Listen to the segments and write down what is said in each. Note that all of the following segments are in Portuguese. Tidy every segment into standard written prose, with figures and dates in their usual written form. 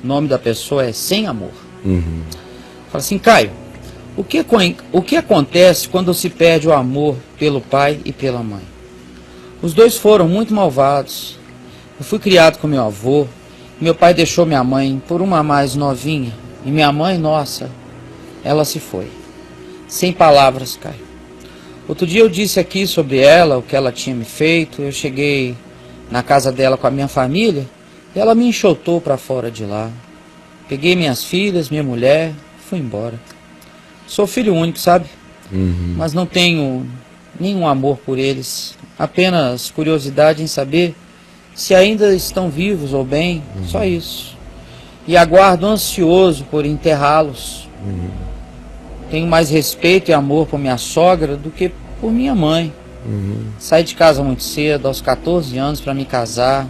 O nome da pessoa é Sem Amor. Uhum. Fala assim, Caio, o que acontece quando se perde o amor pelo pai e pela mãe? Os dois foram muito malvados. Eu fui criado com meu avô. Meu pai deixou minha mãe por uma mais novinha. E minha mãe, nossa, ela se foi. Sem palavras, Caio. Outro dia eu disse aqui sobre ela, o que ela tinha me feito. Eu cheguei na casa dela com a minha família e ela me enxotou para fora de lá. Peguei minhas filhas, minha mulher, fui embora. Sou filho único, sabe? Uhum. Mas não tenho nenhum amor por eles. Apenas curiosidade em saber se ainda estão vivos ou bem. Só isso. E aguardo ansioso por enterrá-los. Tenho mais respeito e amor por minha sogra do que por minha mãe. Saí de casa muito cedo, aos 14 anos, para me casar.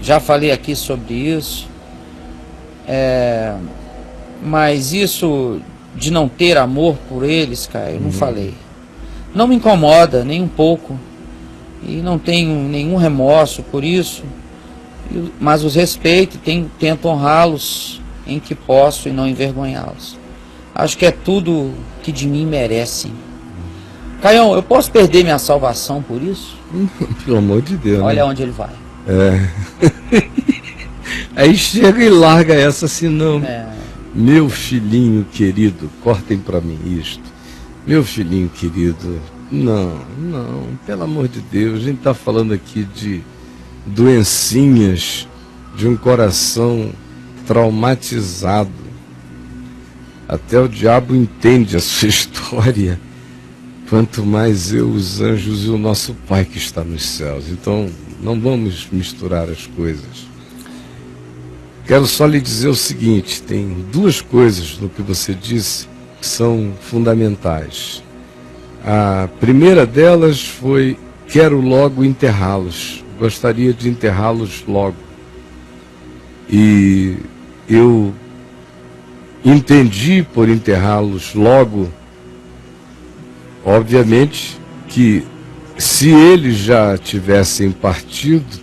Já falei aqui sobre isso. Mas isso de não ter amor por eles, cara, eu não falei. Não me incomoda nem um pouco. E não tenho nenhum remorso por isso. Mas os respeito e tento honrá-los em que posso e não envergonhá-los. Acho que é tudo que de mim merecem. Caião, eu posso perder minha salvação por isso? Pelo amor de Deus. Olha né? onde ele vai. Aí chega e larga essa assim, não. Meu filhinho querido, cortem para mim isto. Meu filhinho querido, não, pelo amor de Deus, a gente está falando aqui de doencinhas, de um coração traumatizado. Até o diabo entende a sua história, quanto mais eu, os anjos e o nosso Pai que está nos céus. Então, não vamos misturar as coisas. Quero só lhe dizer o seguinte, tem duas coisas no que você disse que são fundamentais. A primeira delas foi, quero logo enterrá-los, gostaria de enterrá-los logo. E eu entendi por enterrá-los logo, obviamente, que se eles já tivessem partido,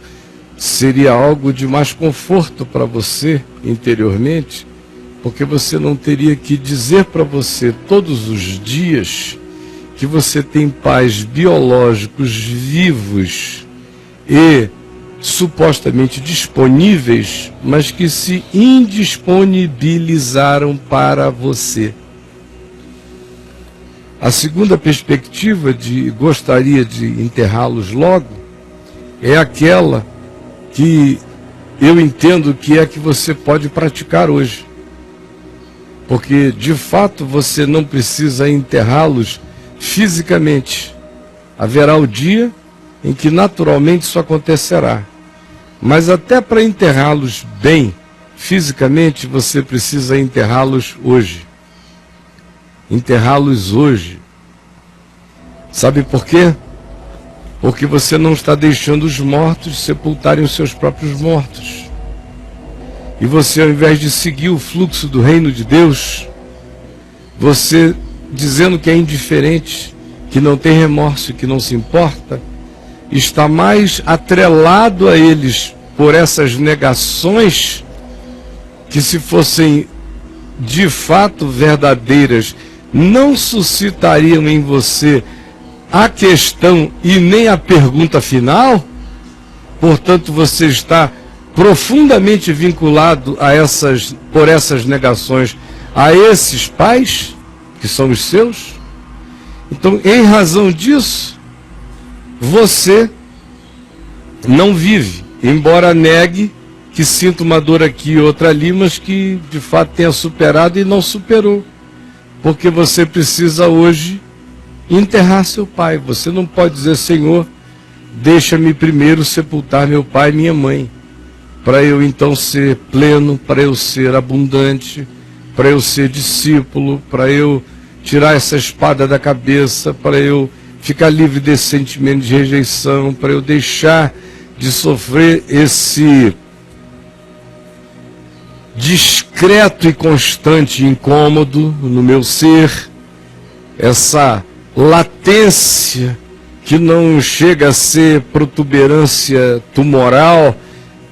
seria algo de mais conforto para você interiormente, porque você não teria que dizer para você todos os dias que você tem pais biológicos vivos e supostamente disponíveis, mas que se indisponibilizaram para você. A segunda perspectiva de gostaria de enterrá-los logo é aquela que eu entendo que é que você pode praticar hoje. Porque, de fato, você não precisa enterrá-los fisicamente. Haverá o dia em que naturalmente isso acontecerá. Mas até para enterrá-los bem, fisicamente, você precisa enterrá-los hoje. Enterrá-los hoje. Sabe por quê? Porque você não está deixando os mortos sepultarem os seus próprios mortos. E você, ao invés de seguir o fluxo do reino de Deus, você dizendo que é indiferente, que não tem remorso, que não se importa, está mais atrelado a eles por essas negações que, se fossem de fato verdadeiras, não suscitariam em você a questão e nem a pergunta final. Portanto, você está profundamente vinculado por essas negações a esses pais, que são os seus. Então, em razão disso, você não vive, embora negue que sinta uma dor aqui e outra ali, mas que de fato tenha superado e não superou. Porque você precisa hoje enterrar seu pai. Você não pode dizer, Senhor, deixa-me primeiro sepultar meu pai e minha mãe, para eu então ser pleno, para eu ser abundante, para eu ser discípulo, para eu tirar essa espada da cabeça, para eu ficar livre desse sentimento de rejeição, para eu deixar de sofrer esse discreto e constante incômodo no meu ser, essa latência que não chega a ser protuberância tumoral,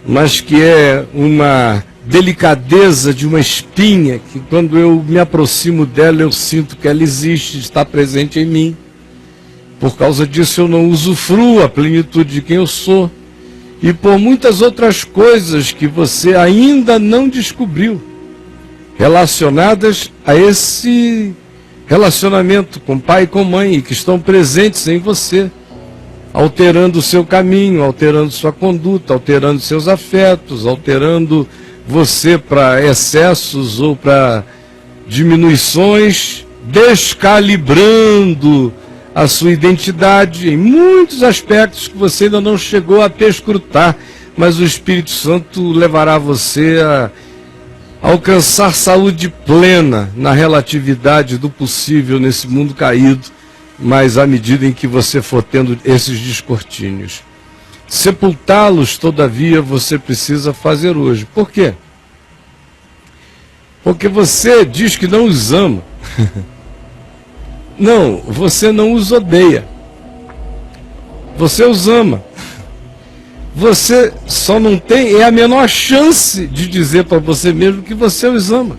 mas que é uma delicadeza de uma espinha, que quando eu me aproximo dela, eu sinto que ela existe, está presente em mim. Por causa disso, eu não usufruo a plenitude de quem eu sou. E por muitas outras coisas que você ainda não descobriu, relacionadas a esse relacionamento com pai e com mãe, e que estão presentes em você, alterando o seu caminho, alterando sua conduta, alterando seus afetos, alterando você para excessos ou para diminuições, descalibrando a sua identidade em muitos aspectos que você ainda não chegou a perscrutar, mas o Espírito Santo levará você a alcançar saúde plena na relatividade do possível nesse mundo caído, mas à medida em que você for tendo esses descortínios. Sepultá-los, todavia, você precisa fazer hoje. Por quê? Porque você diz que não os ama. Não, você não os odeia. Você os ama. Você só não tem a menor chance de dizer para você mesmo que você os ama.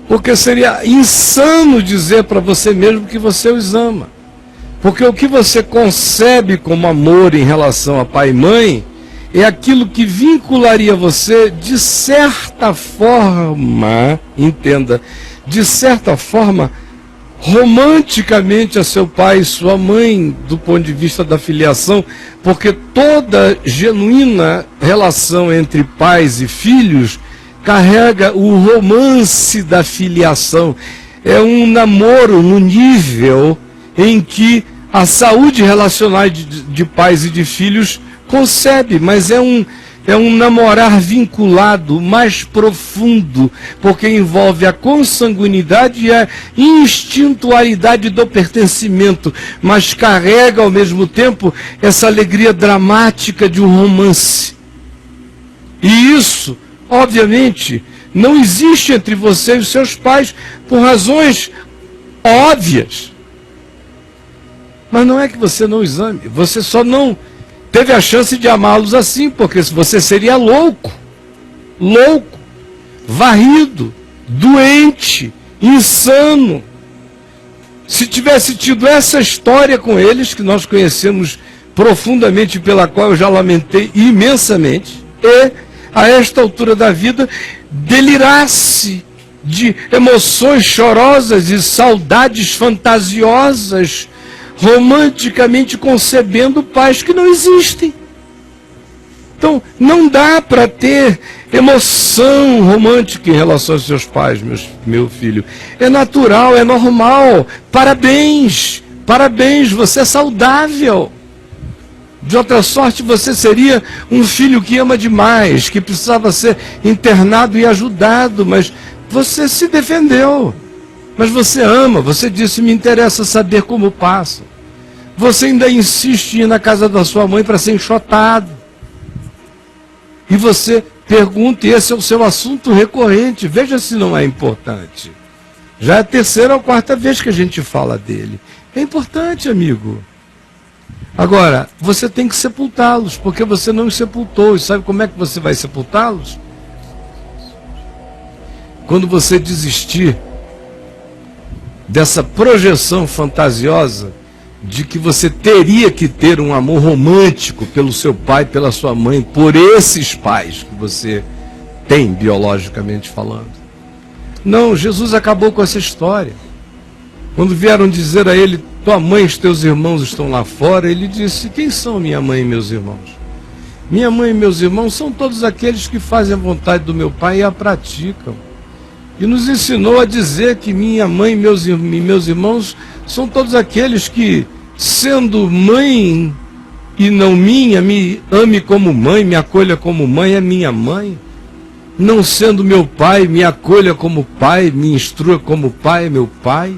Porque seria insano dizer para você mesmo que você os ama. Porque o que você concebe como amor em relação a pai e mãe é aquilo que vincularia você de certa forma, entenda, de certa forma, romanticamente a seu pai e sua mãe, do ponto de vista da filiação, porque toda genuína relação entre pais e filhos carrega o romance da filiação. É um namoro no nível em que a saúde relacional de pais e de filhos concebe, mas é um namorar vinculado mais profundo, porque envolve a consanguinidade e a instintualidade do pertencimento, mas carrega ao mesmo tempo essa alegria dramática de um romance. E isso, obviamente, não existe entre você e os seus pais por razões óbvias. Mas não é que você não os ame, você só não teve a chance de amá-los assim, porque você seria louco, varrido, doente, insano, se tivesse tido essa história com eles, que nós conhecemos profundamente, pela qual eu já lamentei imensamente, e, a esta altura da vida, delirasse de emoções chorosas e saudades fantasiosas, romanticamente concebendo pais que não existem. Então, não dá para ter emoção romântica em relação aos seus pais, meu filho. É natural, é normal. Parabéns, você é saudável. De outra sorte, você seria um filho que ama demais, que precisava ser internado e ajudado, mas você se defendeu. Mas você ama, você disse, me interessa saber como passa. Você ainda insiste em ir na casa da sua mãe para ser enxotado. E você pergunta, e esse é o seu assunto recorrente, veja se não é importante. Já é a terceira ou quarta vez que a gente fala dele. É importante, amigo. Agora, você tem que sepultá-los, porque você não os sepultou. E sabe como é que você vai sepultá-los? Quando você desistir dessa projeção fantasiosa de que você teria que ter um amor romântico pelo seu pai, pela sua mãe, por esses pais que você tem, biologicamente falando. Não, Jesus acabou com essa história. Quando vieram dizer a ele, tua mãe e os teus irmãos estão lá fora, ele disse, quem são minha mãe e meus irmãos? Minha mãe e meus irmãos são todos aqueles que fazem a vontade do meu pai e a praticam. E nos ensinou a dizer que minha mãe e meus irmãos são todos aqueles que, sendo mãe e não minha, me ame como mãe, me acolha como mãe, é minha mãe. Não sendo meu pai, me acolha como pai, me instrua como pai, é meu pai.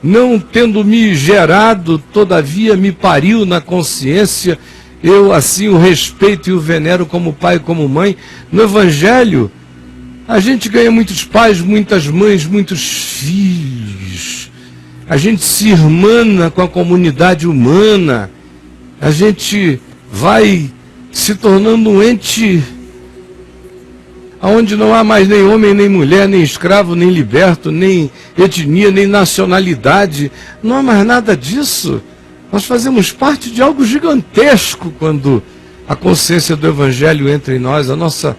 Não tendo me gerado, todavia me pariu na consciência, eu assim o respeito e o venero como pai e como mãe. No Evangelho, a gente ganha muitos pais, muitas mães, muitos filhos. A gente se irmana com a comunidade humana. A gente vai se tornando um ente onde não há mais nem homem, nem mulher, nem escravo, nem liberto, nem etnia, nem nacionalidade. Não há mais nada disso. Nós fazemos parte de algo gigantesco quando a consciência do Evangelho entra em nós, a nossa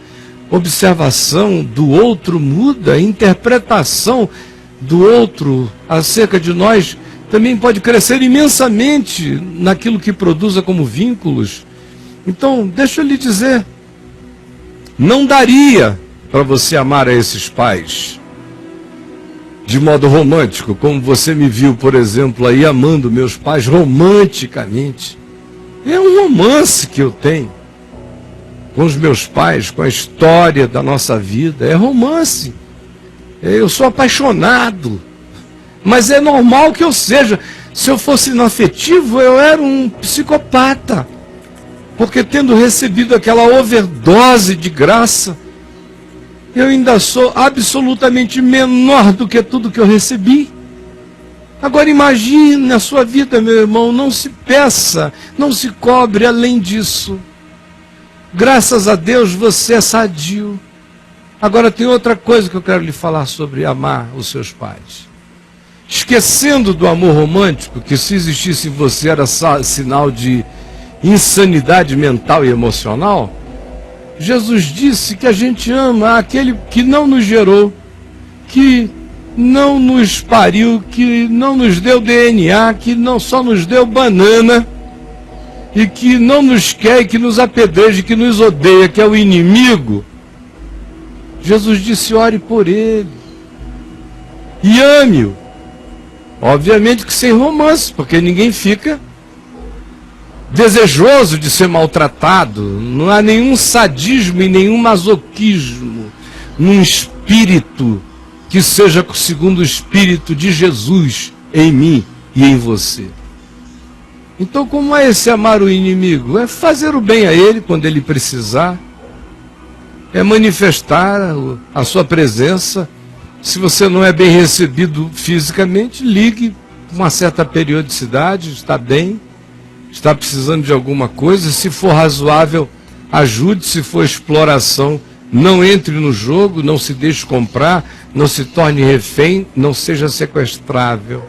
observação do outro muda, a interpretação do outro acerca de nós também pode crescer imensamente naquilo que produza como vínculos. Então, deixa eu lhe dizer, não daria para você amar a esses pais de modo romântico, como você me viu, por exemplo, aí amando meus pais romanticamente. É um romance que eu tenho com os meus pais, com a história da nossa vida. É romance. Eu sou apaixonado. Mas é normal que eu seja. Se eu fosse inafetivo, eu era um psicopata. Porque tendo recebido aquela overdose de graça, eu ainda sou absolutamente menor do que tudo que eu recebi. Agora imagine na sua vida, meu irmão, não se peça, não se cobre além disso. Graças a Deus você é sadio. Agora tem outra coisa que eu quero lhe falar sobre amar os seus pais. Esquecendo do amor romântico, que se existisse em você era sinal de insanidade mental e emocional, Jesus disse que a gente ama aquele que não nos gerou, que não nos pariu, que não nos deu DNA, que não só nos deu banana, e que não nos quer, que nos apedreja, que nos odeia, que é o inimigo. Jesus disse, ore por ele e ame-o. Obviamente que sem romance, porque ninguém fica desejoso de ser maltratado. Não há nenhum sadismo e nenhum masoquismo num espírito que seja segundo o Espírito de Jesus em mim e em você. Então, como é esse amar o inimigo? É fazer o bem a ele quando ele precisar, é manifestar a sua presença. Se você não é bem recebido fisicamente, ligue com uma certa periodicidade, está bem, está precisando de alguma coisa. Se for razoável, ajude. Se for exploração, não entre no jogo, não se deixe comprar, não se torne refém, não seja sequestrável.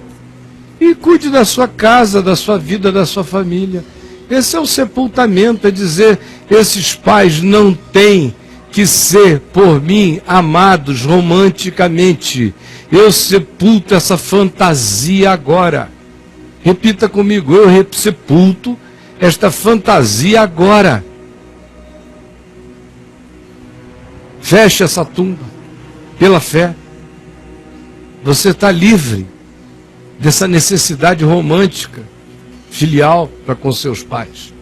E cuide da sua casa, da sua vida, da sua família. Esse é o sepultamento, é dizer, esses pais não têm que ser por mim amados romanticamente. Eu sepulto essa fantasia agora. Repita comigo, eu sepulto esta fantasia agora. Feche essa tumba pela fé. Você está livre dessa necessidade romântica, filial para com seus pais.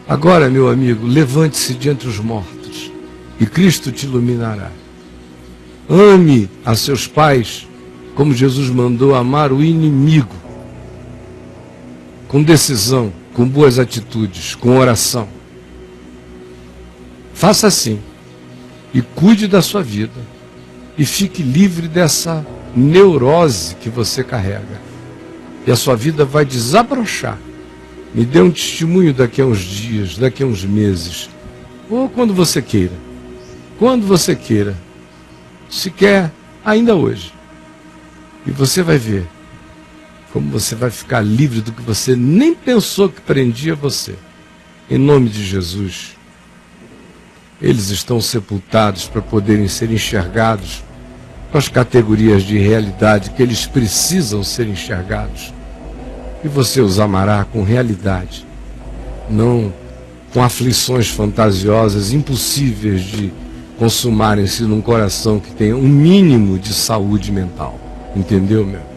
Agora, meu amigo, levante-se de entre os mortos e Cristo te iluminará. Ame a seus pais como Jesus mandou amar o inimigo, com decisão, com boas atitudes, com oração. Faça assim e cuide da sua vida e fique livre dessa neurose que você carrega. E a sua vida vai desabrochar. Me dê um testemunho daqui a uns dias, daqui a uns meses, ou quando você queira. Quando você queira, se quer, ainda hoje. E você vai ver como você vai ficar livre do que você nem pensou que prendia você. Em nome de Jesus, eles estão sepultados para poderem ser enxergados com as categorias de realidade que eles precisam ser enxergados. E você os amará com realidade, não com aflições fantasiosas, impossíveis de consumarem-se num coração que tenha um mínimo de saúde mental. Entendeu, meu?